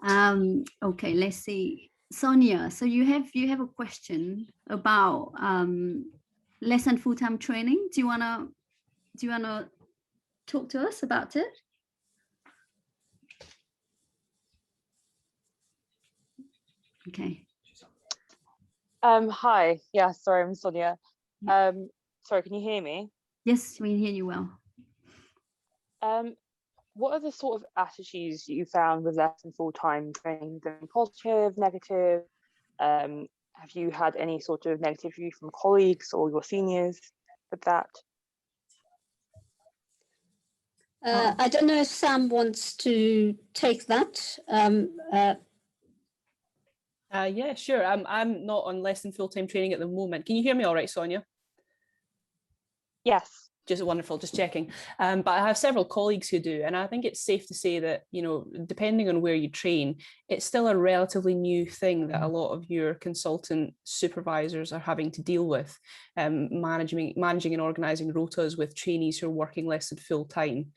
Okay, let's see. Sonia, so you have a question about less than full-time training. Do you wanna talk to us about it? Okay. Hi. Yeah, sorry, I'm Sonia. Sorry, can you hear me? Yes, we hear you well. What are the sort of attitudes you found with less than full-time training? Been positive, negative? Have you had any sort of negative view from colleagues or your seniors with that? I don't know if Sam wants to take that. Yeah, sure. I'm not on less than full-time training at the moment. Can you hear me all right, Sonia? Yes. Just wonderful, just checking. But I have several colleagues who do, and I think it's safe to say that, you know, depending on where you train, it's still a relatively new thing that a lot of your consultant supervisors are having to deal with, managing and organising rotas with trainees who are working less than full time.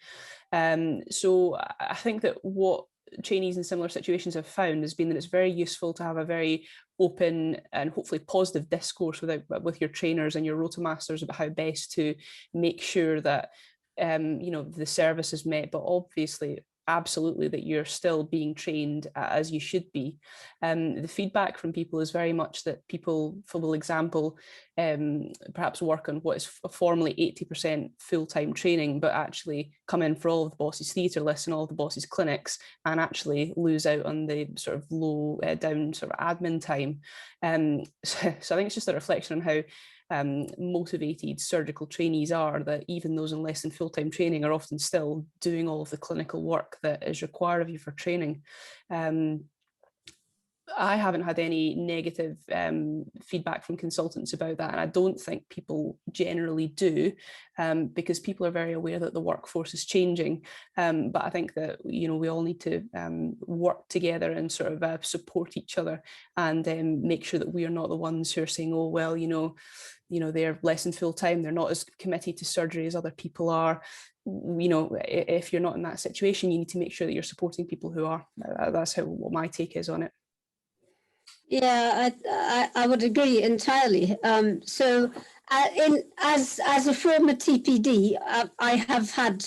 So I think that what trainees in similar situations have found has been that it's very useful to have a very open and hopefully positive discourse with your trainers and your rota masters about how best to make sure that you know, the service is met, but obviously absolutely that you're still being trained as you should be. The feedback from people is very much that people, for example, perhaps work on what is formally 80% full-time training, but actually come in for all of the boss's theatre lists and all of the boss's clinics and actually lose out on the sort of low down sort of admin time. So I think it's just a reflection on how motivated surgical trainees are, that even those in less than full-time training are often still doing all of the clinical work that is required of you for training. I haven't had any negative feedback from consultants about that, and I don't think people generally do, because people are very aware that the workforce is changing. But I think that, you know, we all need to work together and sort of support each other, and make sure that we are not the ones who are saying, oh well, you know, they're less than full time, they're not as committed to surgery as other people are. You know, if you're not in that situation, you need to make sure that you're supporting people who are. That's what my take is on it. Yeah, I would agree entirely. So, as a former TPD, I have had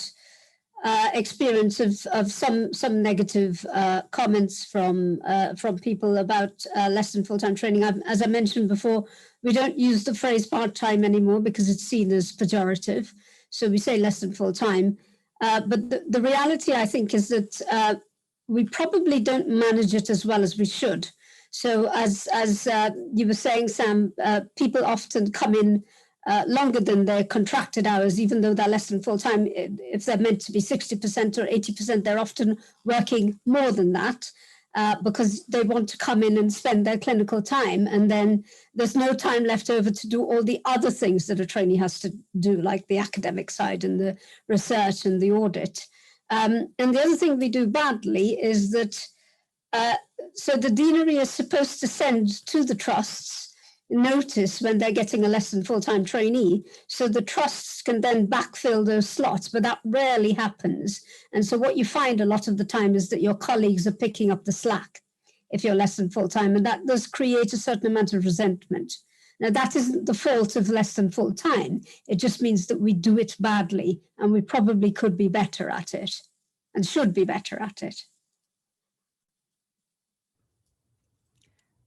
experience of some negative comments from people about less than full-time training. As I mentioned before, we don't use the phrase part-time anymore because it's seen as pejorative. So we say less than full-time. But the reality, I think, is that we probably don't manage it as well as we should. So as you were saying, Sam, people often come in longer than their contracted hours, even though they're less than full time. If they're meant to be 60% or 80%, they're often working more than that because they want to come in and spend their clinical time. And then there's no time left over to do all the other things that a trainee has to do, like the academic side and the research and the audit. And the other thing we do badly is that so the deanery is supposed to send to the trusts notice when they're getting a less than full-time trainee, so the trusts can then backfill those slots, but that rarely happens. And so what you find a lot of the time is that your colleagues are picking up the slack if you're less than full-time, and that does create a certain amount of resentment. Now, that isn't the fault of less than full-time. It just means that we do it badly, and we probably could be better at it and should be better at it.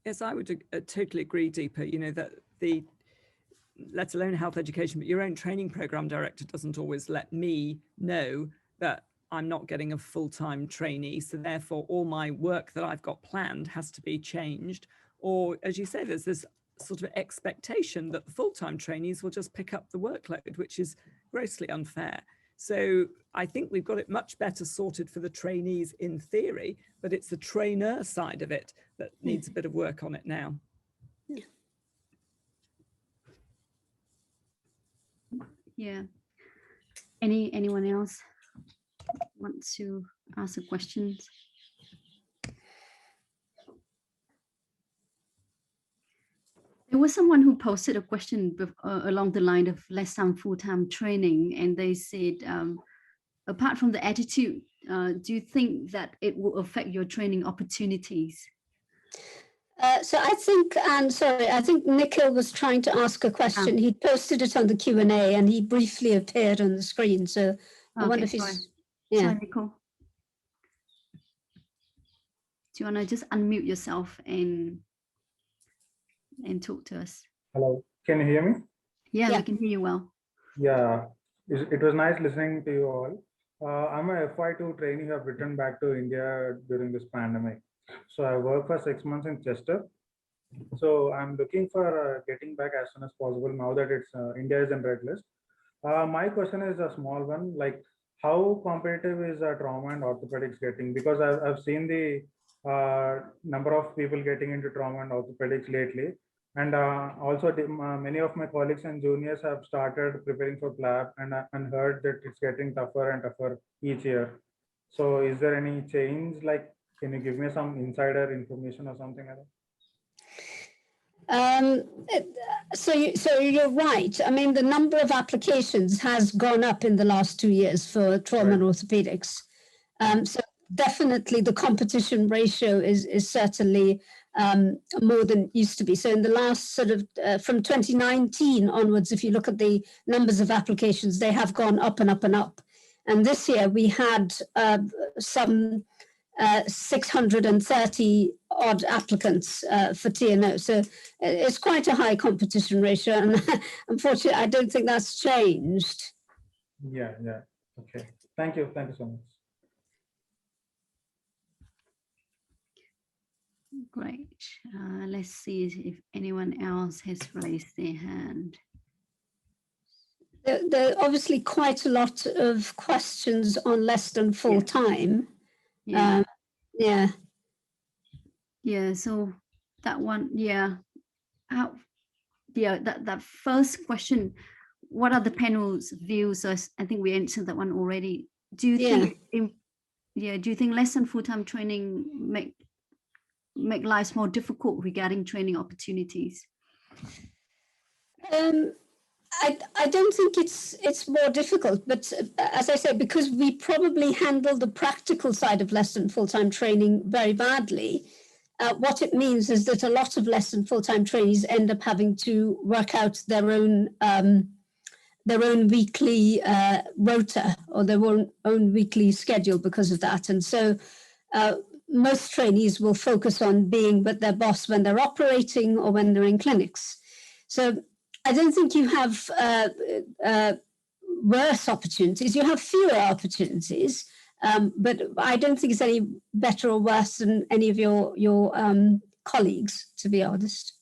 Yes, I would totally agree, Deepa. You know, that let alone health education, but your own training program director doesn't always let me know that I'm not getting a full-time trainee. So therefore, all my work that I've got planned has to be changed. Or, as you say, there's this sort of expectation that the full-time trainees will just pick up the workload, which is grossly unfair. So I think we've got it much better sorted for the trainees in theory, but it's the trainer side of it that needs a bit of work on it now. Yeah. Anyone else want to ask a question? There was someone who posted a question along the line of less than full-time training, and they said, apart from the attitude do you think that it will affect your training opportunities? So I think, and sorry, I think Nikhil was trying to ask a question. He posted it on the Q&A and he briefly appeared on the screen. So I wonder if he's, Sorry, Nicole. Do you want to just unmute yourself and talk to us? Hello, can you hear me? Yeah, we can hear you well. Yeah, it was nice listening to you all. I'm a FY2 trainee who have returned back to India during this pandemic. So I worked for 6 months in Chester. So I'm looking for getting back as soon as possible now that it's India is in red list. My question is a small one, like how competitive is trauma and orthopedics getting? Because I've seen the number of people getting into trauma and orthopedics lately. And also many of my colleagues and juniors have started preparing for PLAB and heard that it's getting tougher and tougher each year. So is there any change? Like, can you give me some insider information or something like that? So you're right. I mean, the number of applications has gone up in the last 2 years for trauma and orthopedics. So definitely the competition ratio is certainly more than it used to be. So in the last sort of from 2019 onwards, if you look at the numbers of applications, they have gone up and up and up. And this year we had some 630 odd applicants for TNO. So it's quite a high competition ratio. And unfortunately, I don't think that's changed. Yeah. Okay. Thank you. Thank you so much. Great. Let's see if anyone else has raised their hand. There are obviously quite a lot of questions on less than full time. Yeah. Yeah. So that one, that first question, what are the panel's views? So I think we answered that one already. Do you think do you think less than full-time training make lives more difficult regarding training opportunities? I don't think it's more difficult, but as I said, because we probably handle the practical side of less than full-time training very badly, what it means is that a lot of less than full-time trainees end up having to work out their own weekly rota or their own weekly schedule because of that. And so most trainees will focus on being with their boss when they're operating or when they're in clinics. So I don't think you have worse opportunities. You have fewer opportunities, but I don't think it's any better or worse than any of your colleagues, to be honest.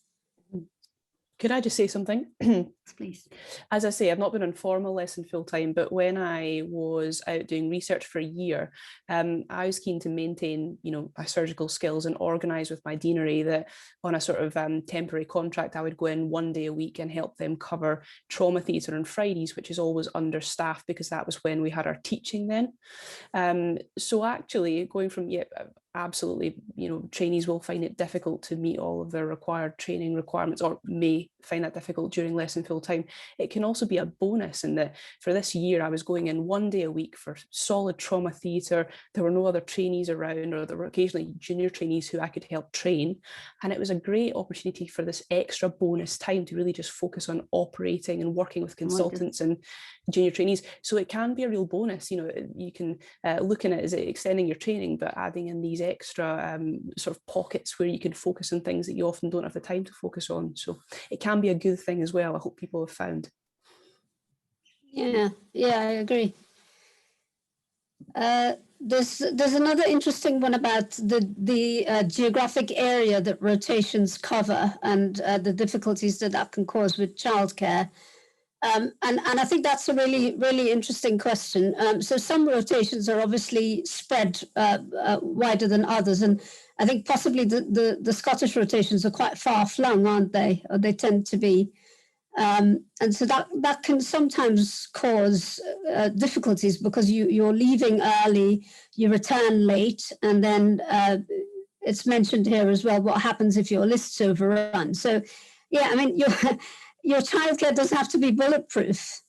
Could I just say something? Please. As I say, I've not been on formal lesson full time, but when I was out doing research for a year, I was keen to maintain, my surgical skills and organise with my deanery that on a sort of temporary contract, I would go in 1 day a week and help them cover trauma theatre on Fridays, which is always understaffed because that was when we had our teaching then. So actually going from, absolutely, trainees will find it difficult to meet all of their required training requirements or may find that difficult during lesson full time. It can also be a bonus in that for this year I was going in 1 day a week for solid trauma theatre. There were no other trainees around, or there were occasionally junior trainees who I could help train, and it was a great opportunity for this extra bonus time to really just focus on operating and working with consultants and junior trainees. So it can be a real bonus. You can look at it as extending your training but adding in these extra sort of pockets where you can focus on things that you often don't have the time to focus on. So it can be a good thing as well. I hope people have found. Yeah, I agree. There's another interesting one about the geographic area that rotations cover and the difficulties that can cause with childcare. And I think that's a really, really interesting question. So some rotations are obviously spread wider than others. And I think possibly the Scottish rotations are quite far flung, aren't they? Or they tend to be. And so that can sometimes cause difficulties because you're leaving early, you return late, and then it's mentioned here as well what happens if your list's overrun. So, yeah, I mean, your childcare does have to be bulletproof.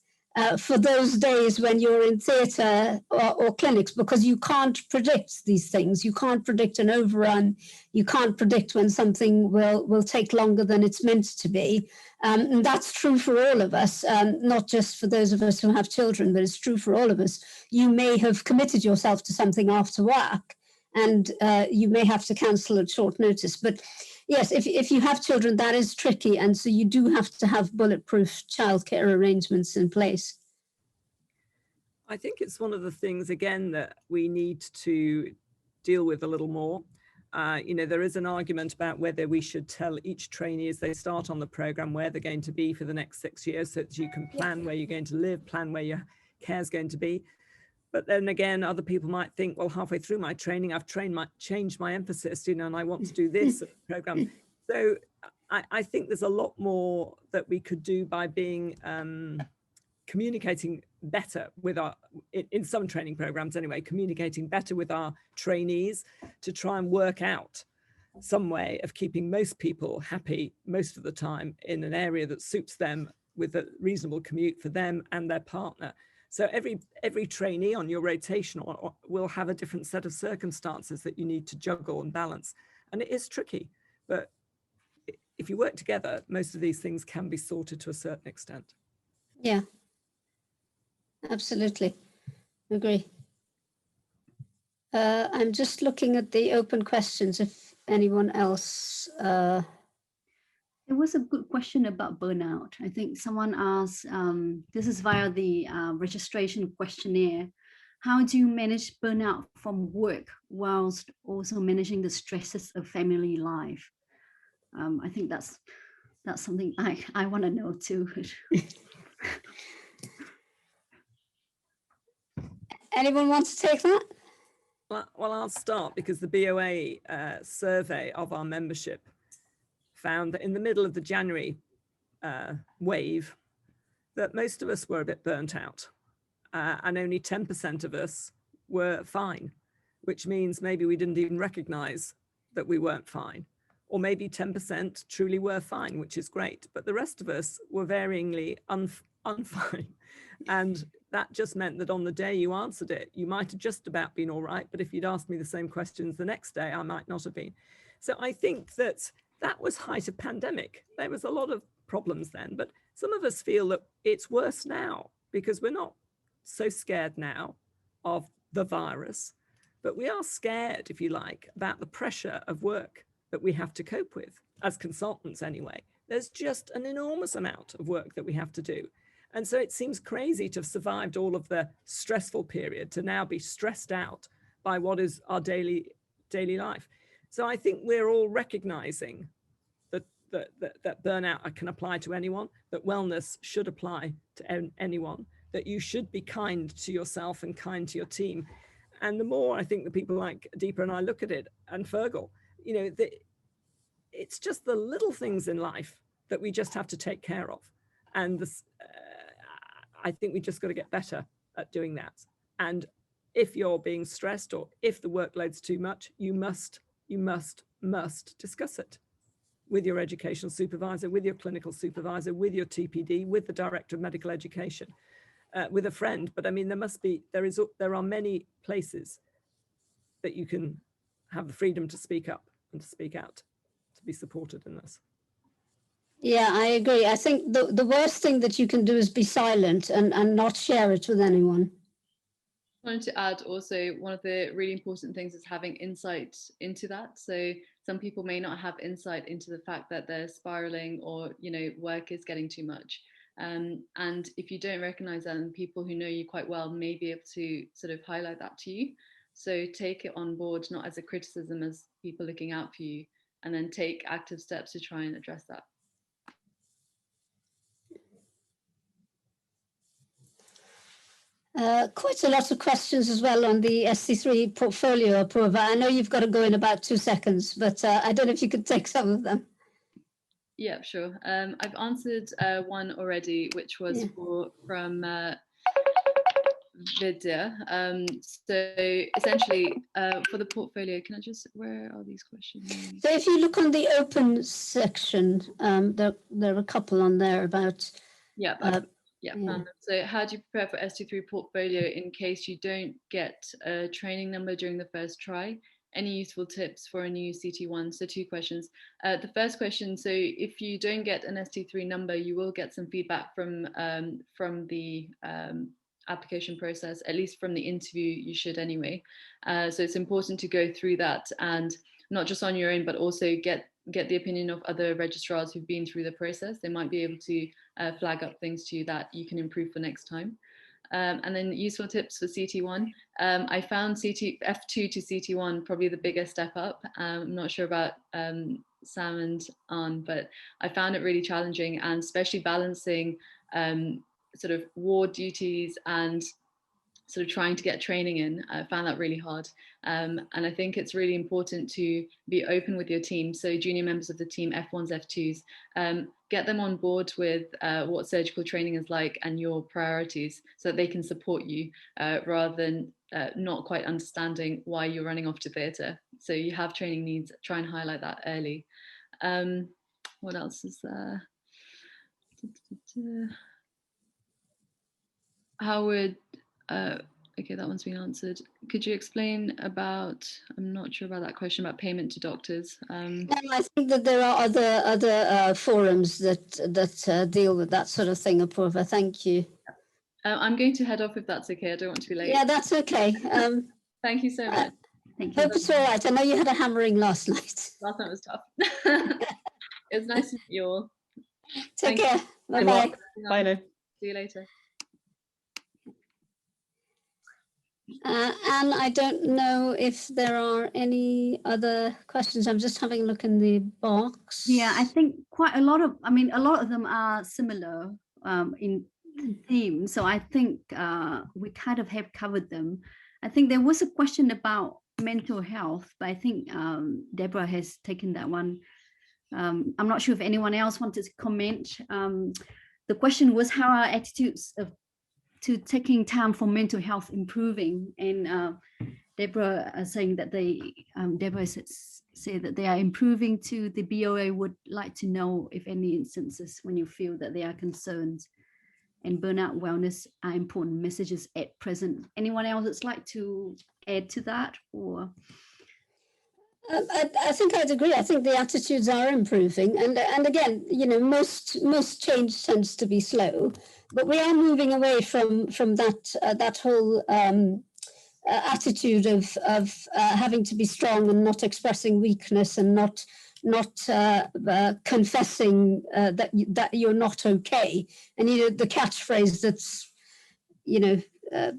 for those days when you're in theatre or clinics, because you can't predict these things. You can't predict an overrun. You can't predict when something will take longer than it's meant to be. And that's true for all of us, not just for those of us who have children, but it's true for all of us. You may have committed yourself to something after work, and you may have to cancel at short notice. But yes, if you have children, that is tricky. And so you do have to have bulletproof childcare arrangements in place. I think it's one of the things, again, that we need to deal with a little more. There is an argument about whether we should tell each trainee as they start on the program where they're going to be for the next 6 years, so that you can plan where you're going to live, plan where your care is going to be. But then again, other people might think, well, halfway through my training, I've changed my emphasis, and I want to do this program. So I think there's a lot more that we could do by being communicating better with in some training programs anyway, communicating better with our trainees to try and work out some way of keeping most people happy most of the time in an area that suits them with a reasonable commute for them and their partner. So every trainee on your rotation will have a different set of circumstances that you need to juggle and balance. And it is tricky, but if you work together, most of these things can be sorted to a certain extent. Yeah, absolutely. Agree. I'm just looking at the open questions if anyone else. There was a good question about burnout. I think someone asked, this is via the registration questionnaire, how do you manage burnout from work whilst also managing the stresses of family life? I think that's something I want to know too. Anyone want to take that? Well, I'll start, because the BOA survey of our membership found that in the middle of the January wave, that most of us were a bit burnt out, and only 10% of us were fine, which means maybe we didn't even recognize that we weren't fine, or maybe 10% truly were fine, which is great, but the rest of us were varyingly unfine. And that just meant that on the day you answered it, you might have just about been all right, but if you'd asked me the same questions the next day, I might not have been. So I think that was height of pandemic. There was a lot of problems then, but some of us feel that it's worse now because we're not so scared now of the virus, but we are scared, if you like, about the pressure of work that we have to cope with as consultants anyway. There's just an enormous amount of work that we have to do. And so it seems crazy to have survived all of the stressful period to now be stressed out by what is our daily life. So I think we're all recognizing that burnout can apply to anyone, that wellness should apply to anyone, that you should be kind to yourself and kind to your team. And the more I think the people like Deepa and I look at it, and Fergal, it's just the little things in life that we just have to take care of. And I think we just got to get better at doing that. And if you're being stressed or if the workload's too much, you must discuss it with your educational supervisor, with your clinical supervisor, with your TPD, with the director of medical education, with a friend. But I mean, there are many places that you can have the freedom to speak up and to speak out, to be supported in this. Yeah, I agree. I think the worst thing that you can do is be silent and not share it with anyone. I wanted to add also, one of the really important things is having insight into that. So some people may not have insight into the fact that they're spiraling or, work is getting too much. And if you don't recognize that, and people who know you quite well may be able to sort of highlight that to you. So take it on board, not as a criticism, as people looking out for you, and then take active steps to try and address that. Quite a lot of questions as well on the SC3 portfolio approval. I know you've got to go in about 2 seconds, but I don't know if you could take some of them. Yeah, sure. I've answered one already, which was from Vidya. So essentially, for the portfolio, can I just, where are these questions? So if you look on the open section, there are a couple on there about. Yeah. Yeah, found them. So how do you prepare for ST3 portfolio in case you don't get a training number during the first try? Any useful tips for a new CT1? So 2 questions. The first question, so if you don't get an ST3 number, you will get some feedback from the application process, at least from the interview, you should anyway. So it's important to go through that, and not just on your own, but also get the opinion of other registrars who've been through the process. They might be able to flag up things to you that you can improve for next time. And then useful tips for CT1. I found F2 to CT1 probably the biggest step up. I'm not sure about Sam and Anne, but I found it really challenging, and especially balancing sort of ward duties and sort of trying to get training in. I found that really hard. And I think it's really important to be open with your team. So junior members of the team, F1s, F2s, get them on board with what surgical training is like and your priorities, so that they can support you rather than not quite understanding why you're running off to theatre. So you have training needs, try and highlight that early. What else is there? How would, okay, that one's been answered. Could you explain about, I'm not sure about that question about payment to doctors. No, I think that there are other forums that deal with that sort of thing, Apurva. Thank you. I'm going to head off if that's okay. I don't want to be late. Yeah, that's okay. Thank you so much. Thank you. Hope it's all right. I know you had a hammering last night. Last night was tough. It was nice to meet you all. Take care. Good Bye-bye. luck. Bye now. See you later. Anne, I don't know if there are any other questions. I'm just having a look in the box. Yeah, I think quite a lot of, I mean, a lot of them are similar in theme. So I think we kind of have covered them. I think there was a question about mental health, but I think Deborah has taken that one. I'm not sure if anyone else wanted to comment. The question was, how are attitudes to taking time for mental health improving? And Deborah saying that Deborah said that they are improving to. The BOA would like to know if any instances when you feel that they are concerned and burnout wellness are important messages at present. Anyone else that's like to add to that? Or I think I'd agree. I think the attitudes are improving, and again, you know, most change tends to be slow, but we are moving away from that whole attitude of having to be strong and not expressing weakness and not confessing that you're not okay. And you know, the catchphrase that's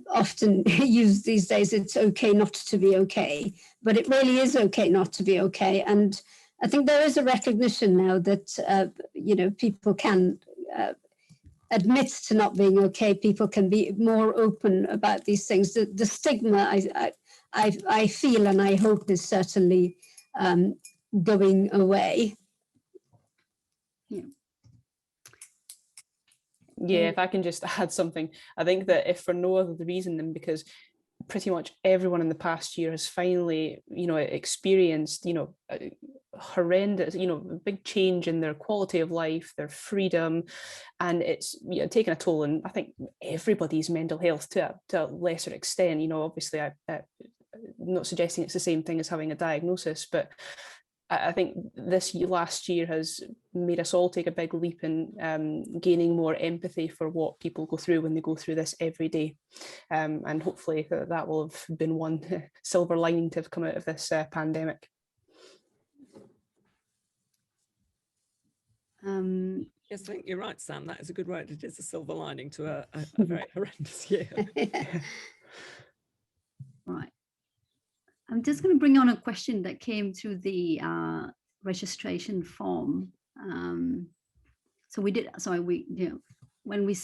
often used these days, it's okay not to be okay, but it really is okay not to be okay. And I think there is a recognition now that people can admit to not being okay. People can be more open about these things. The stigma I feel and I hope is certainly going away. Yeah, if I can just add something, I think that if for no other reason than because pretty much everyone in the past year has finally, experienced, horrendous, big change in their quality of life, their freedom, and it's taken a toll on, I think, everybody's mental health to a lesser extent. Obviously, I'm not suggesting it's the same thing as having a diagnosis, but I think this last year has made us all take a big leap in gaining more empathy for what people go through when they go through this every day. And hopefully that will have been one silver lining to have come out of this pandemic. Yes, I think you're right, Sam. That is a good word. It is a silver lining to a very horrendous year. Right. I'm just going to bring on a question that came through the registration form. So when we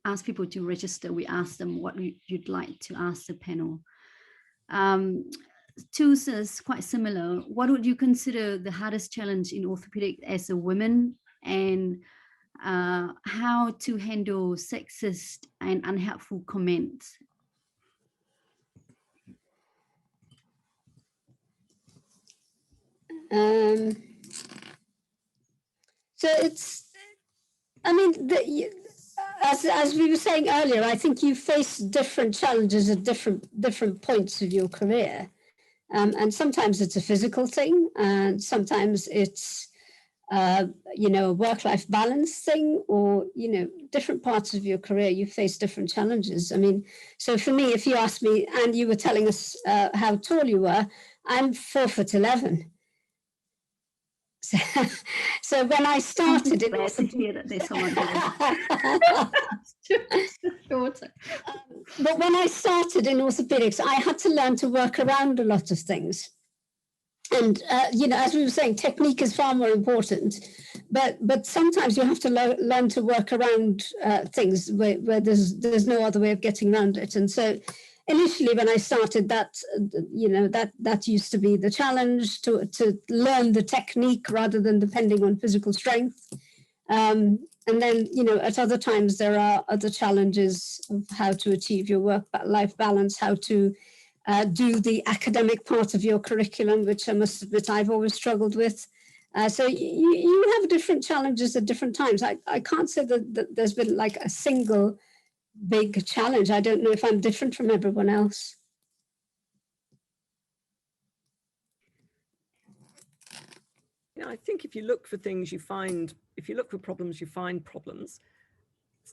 ask people to register, we ask them what you'd like to ask the panel. Two says quite similar. What would you consider the hardest challenge in orthopedic as a woman, and how to handle sexist and unhelpful comments? So it's, I mean, as we were saying earlier, I think you face different challenges at different points of your career. And sometimes it's a physical thing, and sometimes it's, you know, a work-life balance thing, or, you know, different parts of your career, you face different challenges. I mean, so for me, if you asked me, and you were telling us how tall you were, I'm 4'11". So when I started in glad to hear that there's someone shorter. But when I started in orthopedics, I had to learn to work around a lot of things. And, you know, as we were saying, technique is far more important. But sometimes you have to learn to work around things where there's no other way of getting around it. And so initially when I started, that, you know, that used to be the challenge, to learn the technique rather than depending on physical strength. And then, you know, at other times there are other challenges of how to achieve your work-life balance, how to do the academic part of your curriculum, which I must admit I've always struggled with. So you have different challenges at different times. I can't say that there's been like a single big challenge. I don't know if I'm different from everyone else. Yeah, I think if you look for things, you find, if you look for problems, you find problems.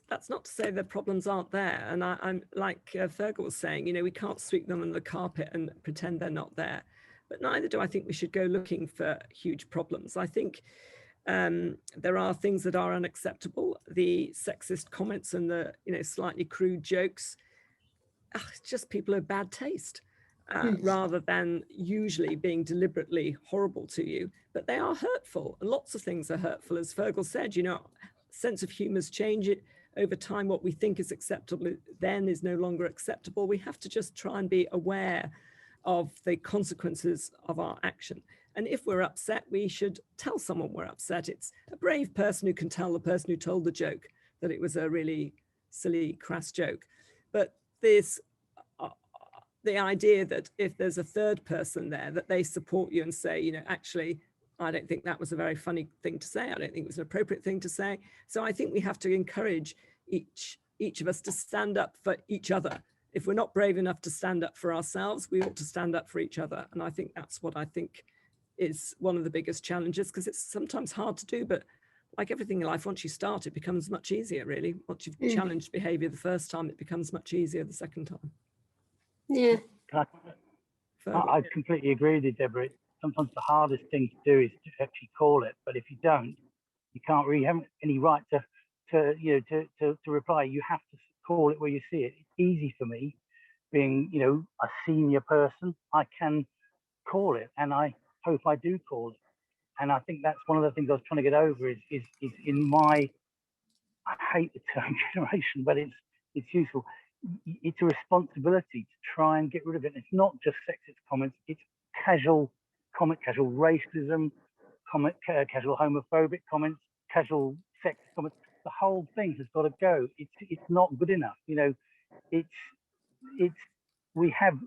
That's not to say that problems aren't there. And I'm like Fergal was saying, you know, we can't sweep them under the carpet and pretend they're not there. But neither do I think we should go looking for huge problems. I think there are things that are unacceptable. The sexist comments and the, you know, slightly crude jokes, it's just people of bad taste. Rather than usually being deliberately horrible to you, but they are hurtful. And lots of things are hurtful. As Fergal said, you know, sense of humors change it over time. What we think is acceptable then is no longer acceptable. We have to just try and be aware of the consequences of our action. And if we're upset, we should tell someone we're upset. It's a brave person who can tell the person who told the joke that it was a really silly, crass joke. But this the idea that if there's a third person there, that they support you and say, you know, actually, I don't think that was a very funny thing to say. I don't think it was an appropriate thing to say. So I think we have to encourage each of us to stand up for each other. If we're not brave enough to stand up for ourselves, we ought to stand up for each other. And I think that's what I think is one of the biggest challenges, because it's sometimes hard to do, but like everything in life, once you start, it becomes much easier, really. Once you've challenged behavior the first time, it becomes much easier the second time. Yeah. I completely agree with you, Deborah. Sometimes the hardest thing to do is to actually call it, but if you don't, you can't really have any right to reply. You have to call it where you see it. It's easy for me, being, you know, a senior person. I can call it, and I hope I do call it. And I think that's one of the things I was trying to get over is in my, I hate the term generation, but it's useful. It's a responsibility to try and get rid of it. It's not just sexist comments, it's casual comment, casual racism, casual homophobic comments, casual sexist comments. The whole thing has got to go. It's not good enough. You know, if we have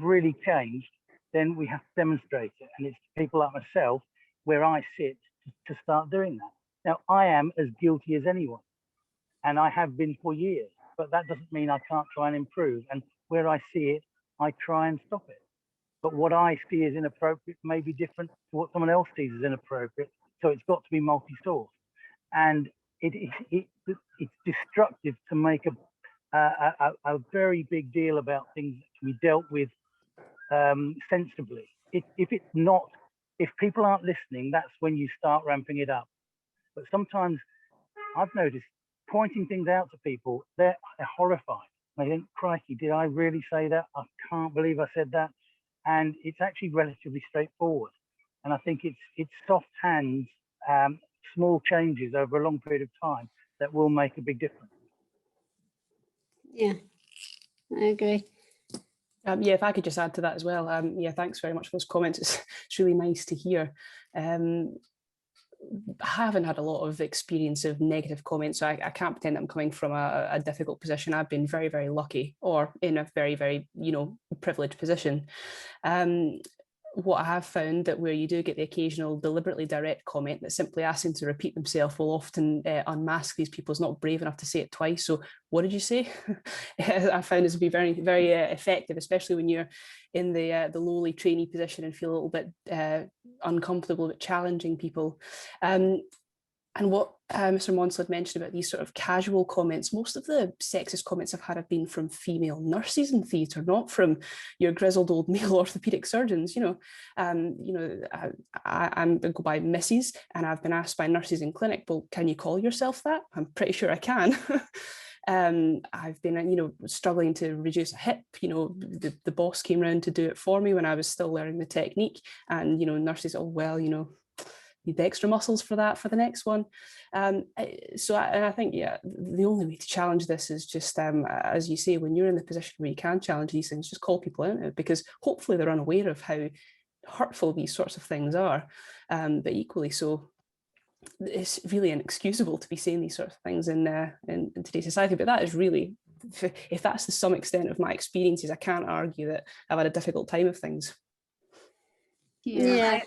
really changed, then we have to demonstrate it. And it's people like myself where I sit to start doing that. Now, I am as guilty as anyone, and I have been for years. But that doesn't mean I can't try and improve. And where I see it, I try and stop it. But what I see as inappropriate may be different to what someone else sees as inappropriate. So it's got to be multi-source. And it's destructive to make a very big deal about things that can be dealt with sensibly. If people aren't listening, that's when you start ramping it up. But sometimes I've noticed, pointing things out to people, they're horrified. They think, crikey, did I really say that? I can't believe I said that. And it's actually relatively straightforward. And I think it's soft hands, small changes over a long period of time that will make a big difference. Yeah, I agree. Yeah, if I could just add to that as well. Yeah, thanks very much for those comments. It's really nice to hear. I haven't had a lot of experience of negative comments, so I can't pretend I'm coming from a difficult position. I've been very, very lucky, or in a very, very, you know, privileged position. what I have found that where you do get the occasional deliberately direct comment that simply asking to repeat themselves will often unmask these people as not brave enough to say it twice. So what did you say? I found this to be very, very effective, especially when you're in the lowly trainee position and feel a little bit uncomfortable with challenging people. And what Mr. Monsell mentioned about these sort of casual comments, most of the sexist comments I've had have been from female nurses in theatre, not from your grizzled old male orthopaedic surgeons. I'm go by Mrs. and I've been asked by nurses in clinic, well, can you call yourself that? I'm pretty sure I can. I've been, struggling to reduce a hip. The boss came round to do it for me when I was still learning the technique, and nurses, oh well, need the extra muscles for that for the next one. I think, yeah, the only way to challenge this is just, as you say, when you're in the position where you can challenge these things, just call people out, because hopefully they're unaware of how hurtful these sorts of things are. But equally so, it's really inexcusable to be saying these sorts of things in today's society. But that is really, if that's to some extent of my experiences, I can't argue that I've had a difficult time of things. Yeah.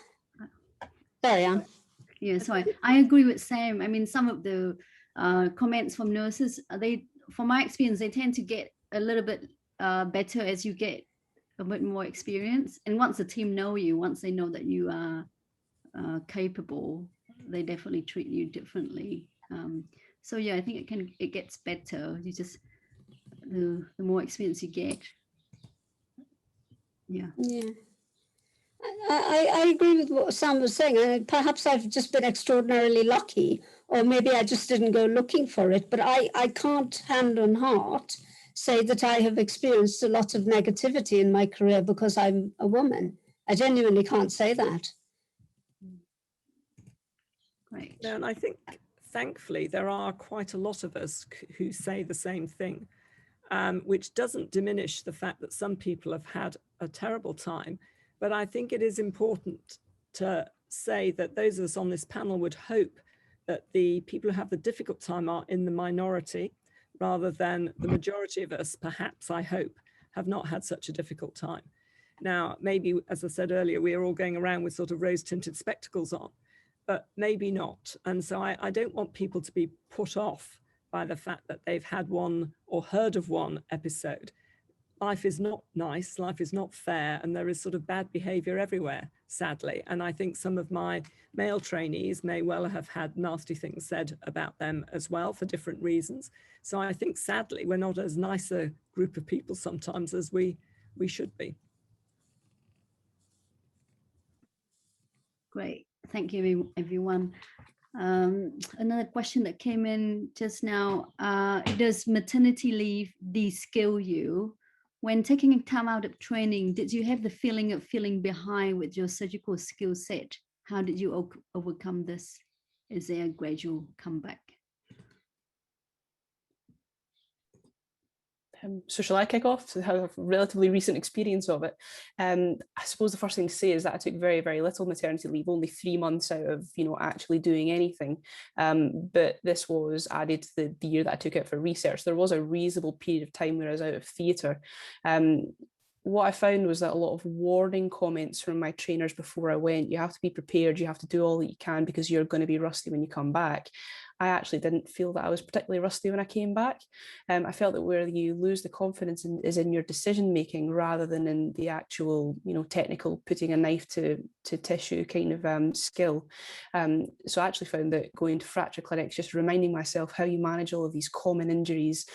Sorry, Anne. Yeah, sorry. I agree with Sam. I mean, some of the comments from nurses, from my experience, they tend to get a little bit better as you get a bit more experience. And once the team know you, once they know that you are capable, they definitely treat you differently. So yeah, I think it gets better. You just the more experience you get. Yeah. Yeah. I agree with what Sam was saying. Perhaps I've just been extraordinarily lucky, or maybe I just didn't go looking for it, but I can't hand on heart say that I have experienced a lot of negativity in my career because I'm a woman. I genuinely can't say that. Great. Yeah, and I think, thankfully, there are quite a lot of us who say the same thing, which doesn't diminish the fact that some people have had a terrible time. But I think it is important to say that those of us on this panel would hope that the people who have the difficult time are in the minority, rather than the majority of us, perhaps, I hope, have not had such a difficult time. Now, maybe, as I said earlier, we are all going around with sort of rose-tinted spectacles on, but maybe not. And so I don't want people to be put off by the fact that they've had one or heard of one episode. Life is not nice, life is not fair, and there is sort of bad behavior everywhere, sadly. And I think some of my male trainees may well have had nasty things said about them as well for different reasons. So I think, sadly, we're not as nice a group of people sometimes as we should be. Great, thank you, everyone. Another question that came in just now, does maternity leave de-skill you? When taking time out of training, did you have the feeling of feeling behind with your surgical skill set? How did you overcome this? Is there a gradual comeback? So shall I kick off? So I have a relatively recent experience of it. I suppose the first thing to say is that I took very, very little maternity leave, only 3 months out of, actually doing anything. But this was added to the year that I took out for research. There was a reasonable period of time where I was out of theatre. What I found was that a lot of warning comments from my trainers before I went, you have to be prepared, you have to do all that you can because you're going to be rusty when you come back. I actually didn't feel that I was particularly rusty when I came back. I felt that where you lose the confidence is in your decision making rather than in the actual, technical putting a knife to tissue kind of skill. So I actually found that going to fracture clinics, just reminding myself how you manage all of these common injuries,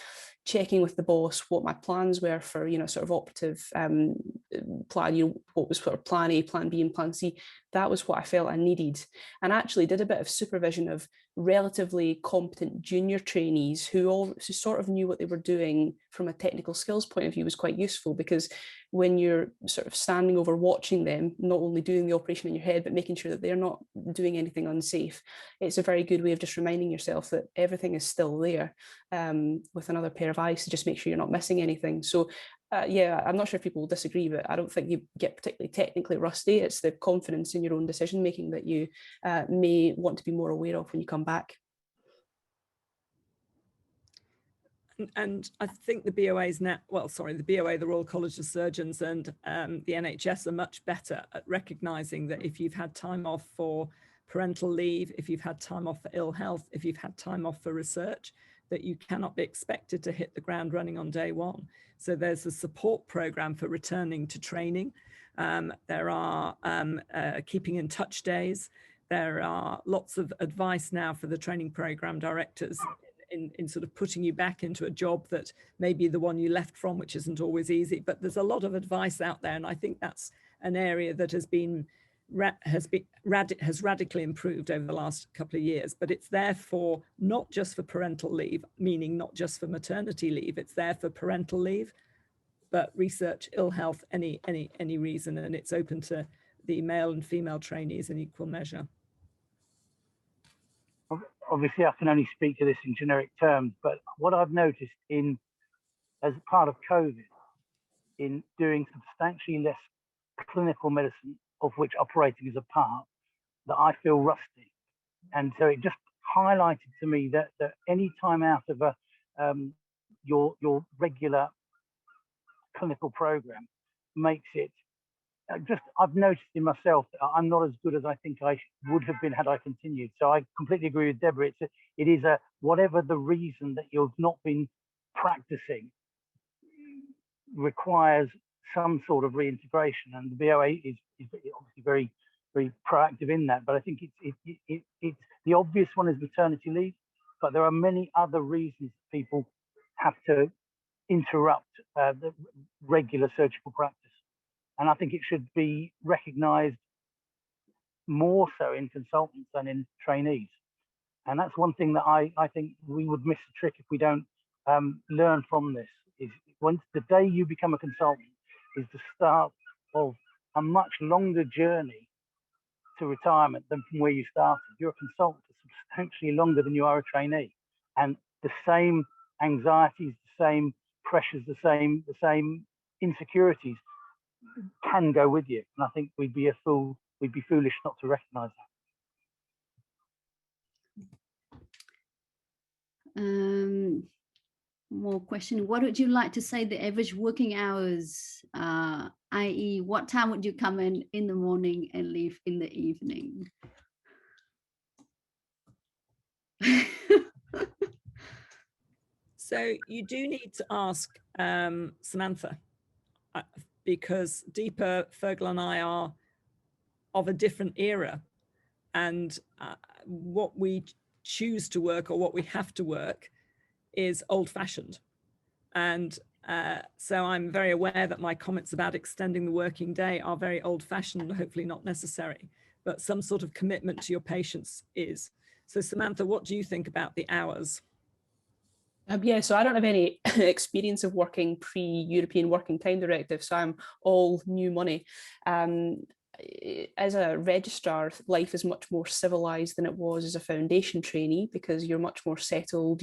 checking with the boss what my plans were for, sort of operative plan, what was sort of plan A, plan B, and plan C. That was what I felt I needed. And actually did a bit of supervision of relatively competent junior trainees who sort of knew what they were doing from a technical skills point of view was quite useful, because when you're sort of standing over watching them, not only doing the operation in your head, but making sure that they're not doing anything unsafe, it's a very good way of just reminding yourself that everything is still there with another pair of eyes to just make sure you're not missing anything. So yeah, I'm not sure if people will disagree, but I don't think you get particularly technically rusty. It's the confidence in your own decision making that you may want to be more aware of when you come back. And I think the BOA's now, well, sorry, the BOA, the Royal College of Surgeons, and the NHS are much better at recognising that if you've had time off for parental leave, if you've had time off for ill health, if you've had time off for research, that you cannot be expected to hit the ground running on day one. So there's a support programme for returning to training. There are keeping in touch days. There are lots of advice now for the training programme directors in sort of putting you back into a job that may be the one you left from, which isn't always easy, but there's a lot of advice out there. And I think that's an area that has radically improved over the last couple of years, but it's there for not just for parental leave, meaning not just for maternity leave, it's there for parental leave, but research, ill health, any reason, and it's open to the male and female trainees in equal measure. Obviously, I can only speak to this in generic terms, but what I've noticed as part of COVID, in doing substantially less clinical medicine, of which operating is a part, that I feel rusty. And so it just highlighted to me that any time out of your regular clinical program makes it I've noticed in myself that I'm not as good as I think I would have been had I continued. So I completely agree with Deborah. It is whatever the reason that you've not been practicing requires some sort of reintegration, and the BOA is obviously very, very proactive in that. But I think it's the obvious one is maternity leave, but there are many other reasons people have to interrupt the regular surgical practice. And I think it should be recognised more so in consultants than in trainees. And that's one thing that I think we would miss a trick if we don't learn from this. Is once the day you become a consultant is the start of a much longer journey to retirement than from where you started. You're a consultant for substantially longer than you are a trainee. And the same anxieties, the same pressures, the same insecurities can go with you, and I think we'd be foolish not to recognise that. More question. What would you like to say the average working hours, i.e. what time would you come in the morning and leave in the evening? So you do need to ask Samantha, because Deepa, Fergal and I are of a different era, and what we choose to work or what we have to work is old-fashioned. And so I'm very aware that my comments about extending the working day are very old-fashioned, hopefully not necessary, but some sort of commitment to your patients is. So Samantha, what do you think about the hours? Yeah, so I don't have any experience of working pre-European Working Time Directive, so I'm all new money. As a registrar, life is much more civilized than it was as a foundation trainee, because you're much more settled.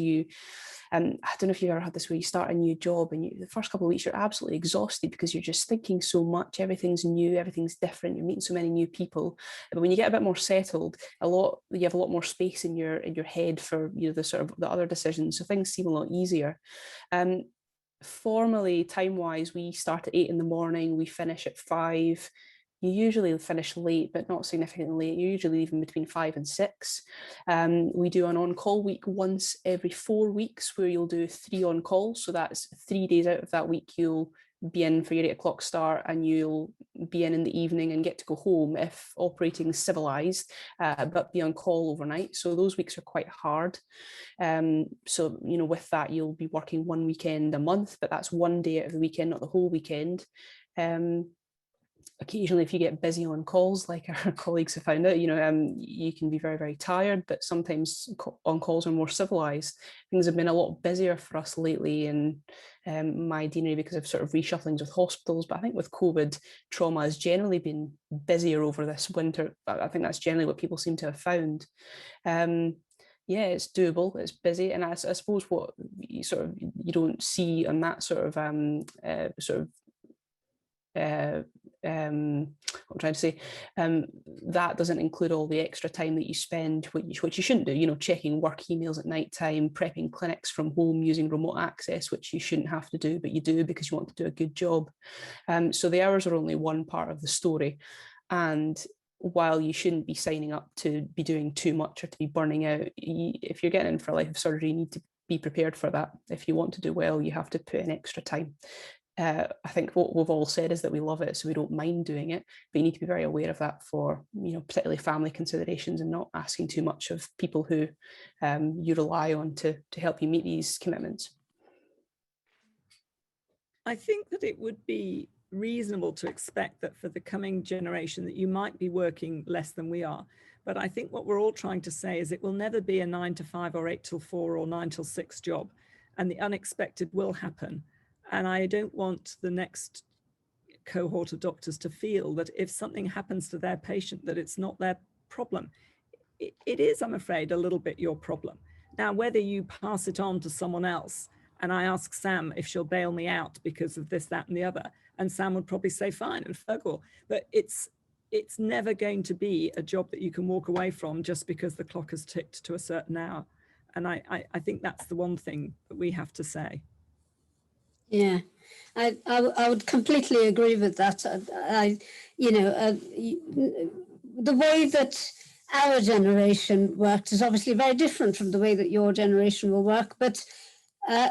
I don't know if you've ever had this where you start a new job and the first couple of weeks you're absolutely exhausted because you're just thinking so much, everything's new, everything's different, you're meeting so many new people. But when you get a bit more settled, you have a lot more space in your head for the sort of the other decisions, so things seem a lot easier. Formally, time-wise, we start at 8 in the morning, we finish at 5. You usually finish late, but not significantly late. You're usually leaving between 5 and 6. We do an on-call week once every 4 weeks, where you'll do 3 on-calls. So that's 3 days out of that week, you'll be in for your 8 o'clock start, and you'll be in the evening and get to go home if operating civilized, but be on call overnight. So those weeks are quite hard. So, with that, you'll be working 1 weekend a month, but that's 1 day out of the weekend, not the whole weekend. Occasionally, if you get busy on calls, like our colleagues have found out, you can be very, very tired, but sometimes on calls are more civilized. Things have been a lot busier for us lately in my deanery because of sort of reshufflings with hospitals. But I think with COVID, trauma has generally been busier over this winter. I think that's generally what people seem to have found. Yeah, it's doable, it's busy. And I suppose what you don't see on that what I'm trying to say, that doesn't include all the extra time that you spend, which you shouldn't do, you know, checking work emails at night time, prepping clinics from home using remote access, which you shouldn't have to do, but you do because you want to do a good job. So the hours are only one part of the story. And while you shouldn't be signing up to be doing too much or to be burning out, if you're getting in for elective surgery, you need to be prepared for that. If you want to do well, you have to put in extra time. I think what we've all said is that we love it, so we don't mind doing it, but you need to be very aware of that for, you know, particularly family considerations, and not asking too much of people who you rely on to help you meet these commitments. I think that it would be reasonable to expect that for the coming generation that you might be working less than we are. But I think what we're all trying to say is it will never be a 9 to 5 or 8 till 4 or 9 till 6 job, and the unexpected will happen. And I don't want the next cohort of doctors to feel that if something happens to their patient, that it's not their problem. It is, I'm afraid, a little bit your problem. Now, whether you pass it on to someone else, and I ask Sam if she'll bail me out because of this, that, and the other, and Sam would probably say fine and Fergal, but it's never going to be a job that you can walk away from just because the clock has ticked to a certain hour. And I think that's the one thing that we have to say. Yeah, I would completely agree with that. You know, the way that our generation worked is obviously very different from the way that your generation will work, but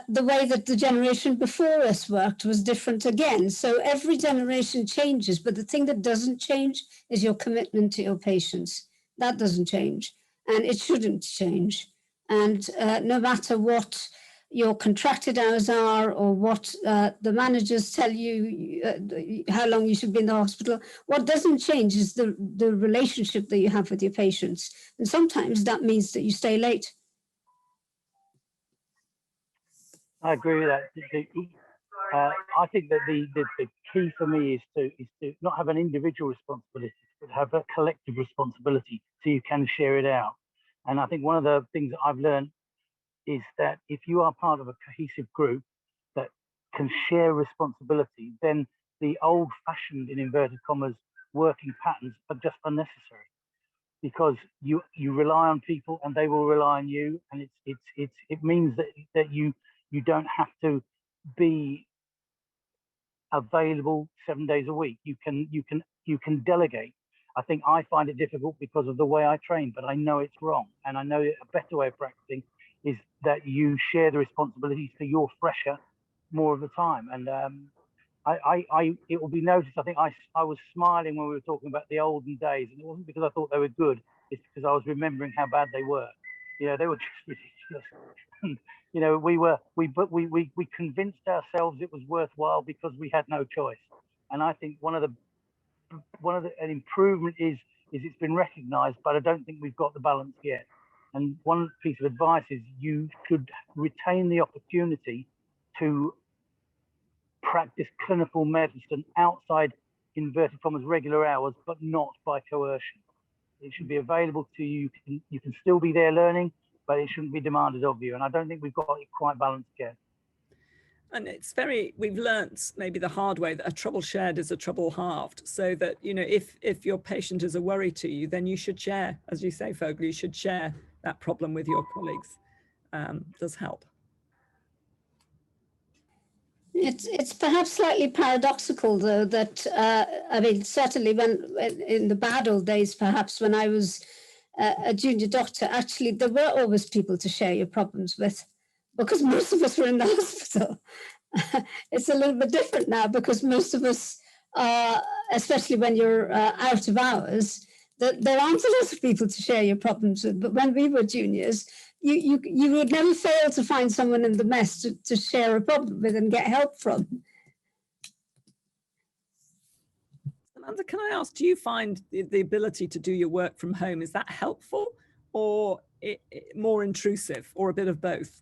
the way that the generation before us worked was different again. So every generation changes, but the thing that doesn't change is your commitment to your patients. That doesn't change, and it shouldn't change. And no matter what your contracted hours are, or what the managers tell you, how long you should be in the hospital, what doesn't change is the relationship that you have with your patients. And sometimes that means that you stay late. I agree with that. I think that the key for me is to not have an individual responsibility, but have a collective responsibility so you can share it out. And I think one of the things that I've learned is that if you are part of a cohesive group that can share responsibility, then the old-fashioned, in inverted commas, working patterns are just unnecessary, because you rely on people and they will rely on you, and it means that you don't have to be available 7 days a week. You can delegate. I think I find it difficult because of the way I train, but I know it's wrong, and I know a better way of practicing is that you share the responsibilities so you're fresher more of the time. And it will be noticed, I think I was smiling when we were talking about the olden days, and it wasn't because I thought they were good, it's because I was remembering how bad they were. You know, they were just ridiculous. You know, we convinced ourselves it was worthwhile because we had no choice. And I think an improvement is it's been recognized, but I don't think we've got the balance yet. And one piece of advice is you should retain the opportunity to practice clinical medicine outside inverted commas regular hours, but not by coercion. It should be available to you. You can still be there learning, but it shouldn't be demanded of you. And I don't think we've got it quite balanced yet. And we've learnt maybe the hard way that a trouble shared is a trouble halved. So that, you know, if your patient is a worry to you, then you should share, as you say, Fergal, you should share that problem with your colleagues. Does help. It's perhaps slightly paradoxical, though, that I mean, certainly when in the bad old days, perhaps when I was a junior doctor, actually there were always people to share your problems with, because most of us were in the hospital. It's a little bit different now because most of us, especially when you're out of hours, there aren't a lot of people to share your problems with. But when we were juniors, you would never fail to find someone in the mess to share a problem with and get help from. Samantha, can I ask, do you find the ability to do your work from home, is that helpful or more intrusive, or a bit of both?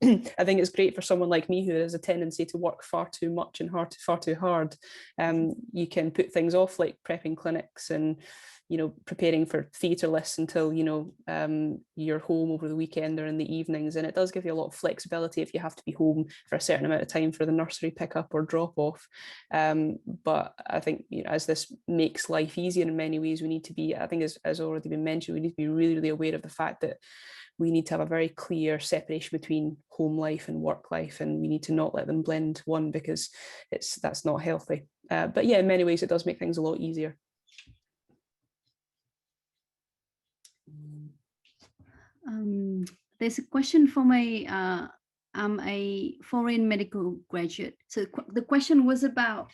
I think it's great for someone like me who has a tendency to work far too much and far too hard. You can put things off, like prepping clinics and, you know, preparing for theatre lists until, you know, you're home over the weekend or in the evenings. And it does give you a lot of flexibility if you have to be home for a certain amount of time for the nursery pickup or drop off. But I think, you know, as this makes life easier in many ways, we need to be, I think as already been mentioned, we need to be really, really aware of the fact that we need to have a very clear separation between home life and work life, and we need to not let them blend one, because that's not healthy. But yeah, in many ways, it does make things a lot easier. There's a question from I'm a foreign medical graduate. So the question was about,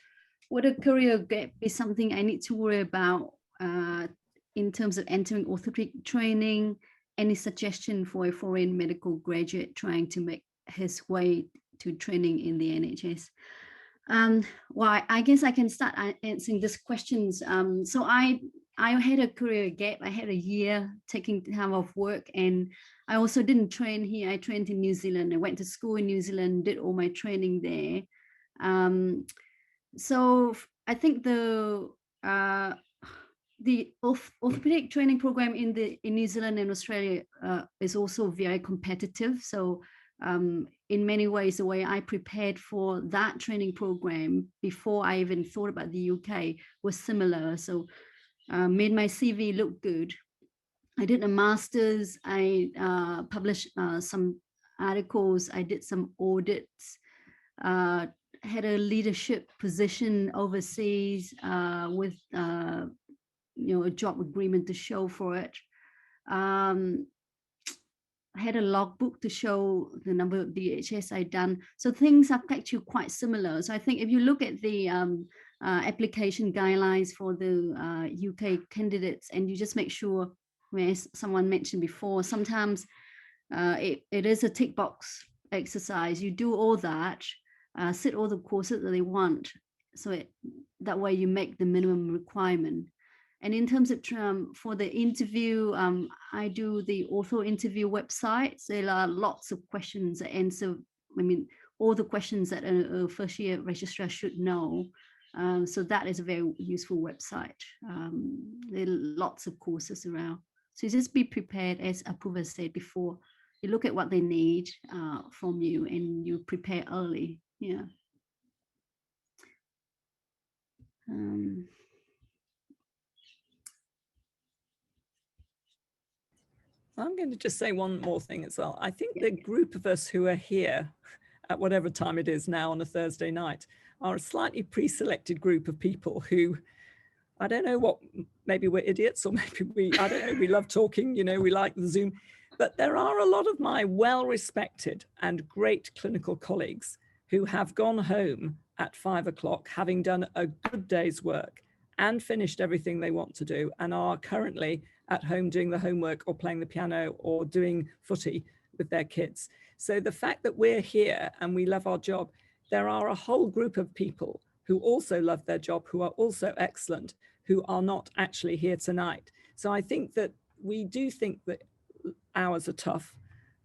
would a career gap be something I need to worry about in terms of entering orthopedic training? Any suggestion for a foreign medical graduate trying to make his way to training in the NHS? Well, I guess I can start answering these questions. So I had a career gap. I had a year taking time off work, and I also didn't train here. I trained in New Zealand. I went to school in New Zealand, did all my training there. So I think the orthopedic training program in New Zealand and Australia is also very competitive. So in many ways, the way I prepared for that training program before I even thought about the UK was similar. So made my CV look good. I did a master's. I published some articles. I did some audits. Had a leadership position overseas with you know, a job agreement to show for it. I had a logbook to show the number of DHS I'd done. So things are actually quite similar. So I think if you look at the application guidelines for the UK candidates, and you just make sure, as someone mentioned before, sometimes it is a tick box exercise. You do all that, sit all the courses that they want. So that way you make the minimum requirement. And in terms of for the interview, I do the Ortho interview website. So there are lots of questions that answer, I mean, all the questions that a first year registrar should know. So that is a very useful website. There are lots of courses around. So just be prepared, as Apuva said before. You look at what they need from you, and you prepare early. Yeah. I'm going to just say one more thing as well. I think the group of us who are here at whatever time it is now on a Thursday night are a slightly pre-selected group of people who, I don't know what, maybe we're idiots, or maybe I don't know, we love talking, you know, we like the Zoom, but there are a lot of my well-respected and great clinical colleagues who have gone home at 5 o'clock, having done a good day's work and finished everything they want to do, and are currently at home doing the homework or playing the piano or doing footy with their kids. So the fact that we're here and we love our job, there are a whole group of people who also love their job, who are also excellent, who are not actually here tonight. So I think that we do think that hours are tough,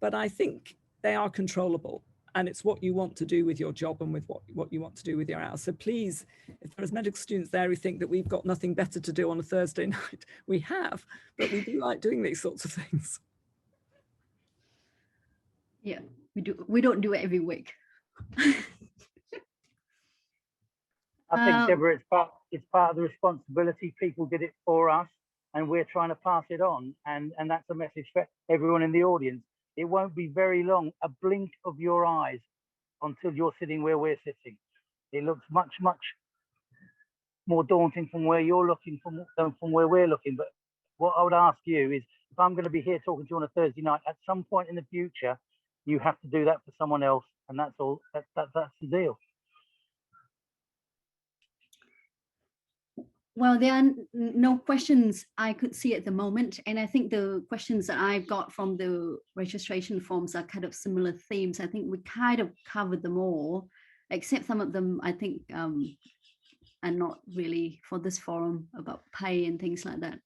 but I think they are controllable. And it's what you want to do with your job and with what you want to do with your hours. So please, if there's medical students there who think that we've got nothing better to do on a Thursday night, we have, but we do like doing these sorts of things. Yeah, we do. We don't do it every week. I think, Deborah, it's part of the responsibility. People did it for us, and we're trying to pass it on. And that's a message for everyone in the audience. It won't be very long, a blink of your eyes, until you're sitting where we're sitting. It looks much, much more daunting from where you're looking than from where we're looking. But what I would ask you is, if I'm going to be here talking to you on a Thursday night, at some point in the future, you have to do that for someone else. And that's all. That's the deal. Well, there are no questions I could see at the moment. And I think the questions that I've got from the registration forms are kind of similar themes. I think we kind of covered them all, except some of them I think are not really for this forum, about pay and things like that.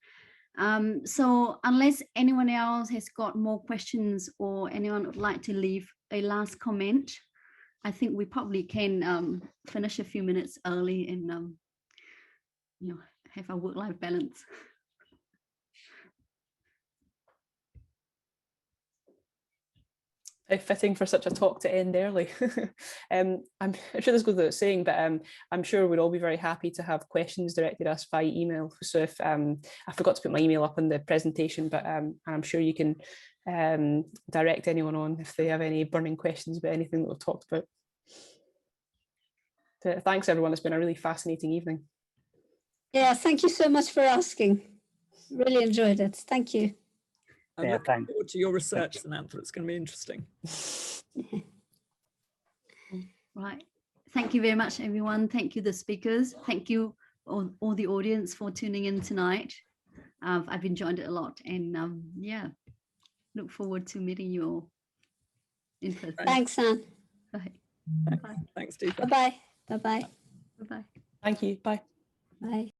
So unless anyone else has got more questions or anyone would like to leave a last comment, I think we probably can finish a few minutes early and you know, have a work-life balance. How fitting for such a talk to end early. I'm sure this goes without saying, but I'm sure we'd all be very happy to have questions directed us by email. So if I forgot to put my email up in the presentation, but I'm sure you can direct anyone on if they have any burning questions about anything that we've talked about. So thanks everyone, it's been a really fascinating evening. Yeah, thank you so much for asking. Really enjoyed it. Thank you. I'm Yeah, looking thanks. forward to your research, Samantha. It's going to be interesting. Right. Thank you very much, everyone. Thank you, the speakers. Thank you, all the audience for tuning in tonight. I've enjoyed it a lot, and yeah, look forward to meeting you all in person. Thanks, Anne. Bye. Thanks, Deepa. Bye-bye. Bye-bye. Bye-bye. Thank you. Bye. Bye.